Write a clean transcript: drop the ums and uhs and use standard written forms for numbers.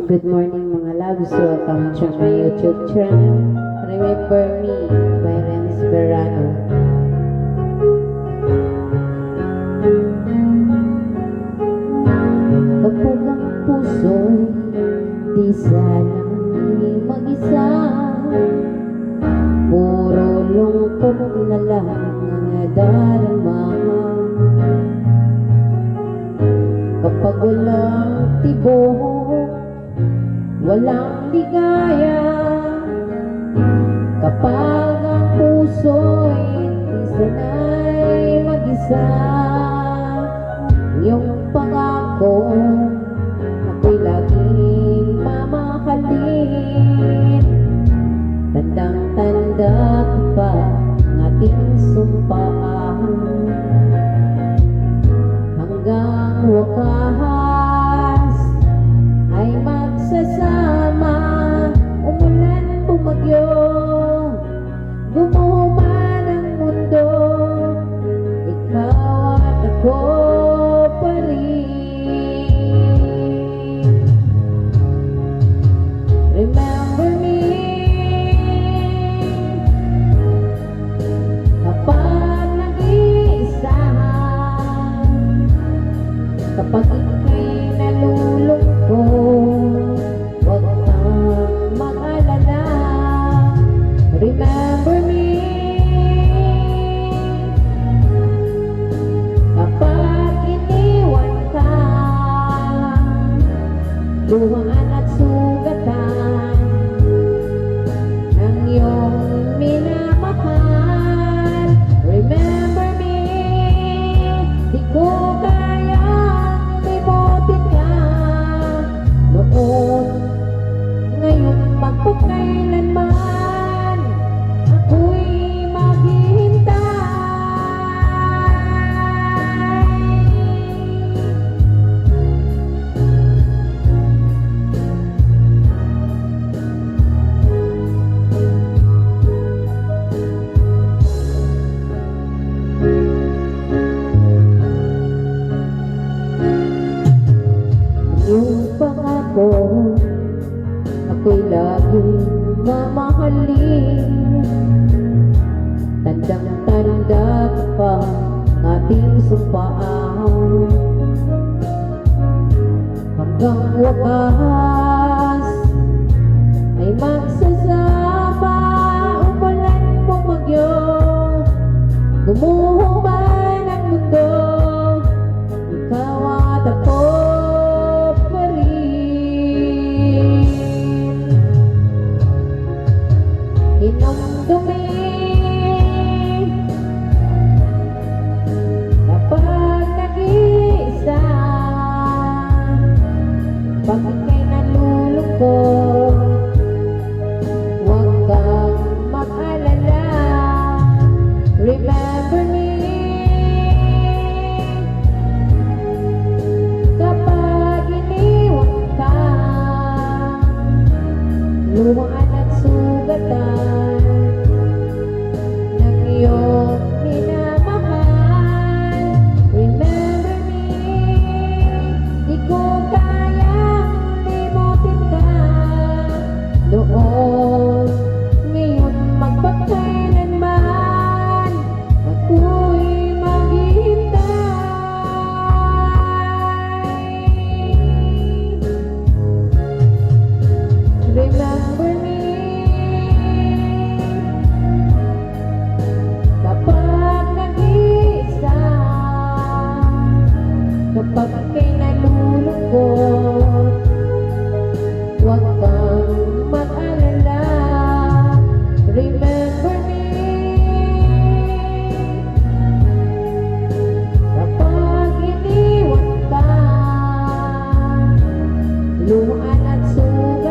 Good morning mga loves, welcome to my YouTube channel. Remember Me by Renz Verano. Kapag ang puso'y di sana'y mag-isa, puro lungkot na lang ang darama. Kapag walang tibok, walang ligaya, kapag ang puso'y di sana'y mag-isa, iyong pangako ako'y laging mamahalin. Tandang-tanda ko pa ang ating sumpaan, hanggang wakas ay magsasama. Umulan, bumagyo, gumuman ang mundo, ikaw at ako pa rin. Remember me kapag nag-iisa, kapag ika'y nalulungkot, huwag kang mag-alala. Remember me kapag iniwan ka, luhaan at sugatan ng iyong minamahal. Remember me, di ko kayang limutin ka noon, ngayon magpakailanman ako'y maghihintay. Yung pangako ako'y laging mamahalin. Tandang-tanda ko pa ang ating sumpaan, hanggang wakas ay magsasama. Umulan, bumagyo, gumuman ang mundo, ikaw at ako pa rin. Hinamdumi kapag nag-iisa, pag ika'y nalulungkot, huwag kang mag-alala. Remember me kapag iniwan ka, luhaan at sugatan ng iyong minamahal. Remember me, di ko kayang limutin ka noon, ngayon magpakailanman ako'y maghihintay. Remember me kapag nag-iisa, kapag ika'y nalulungkot, huwag kang mag-alala. Remember me kapag iniwan ka, luhaan at sugat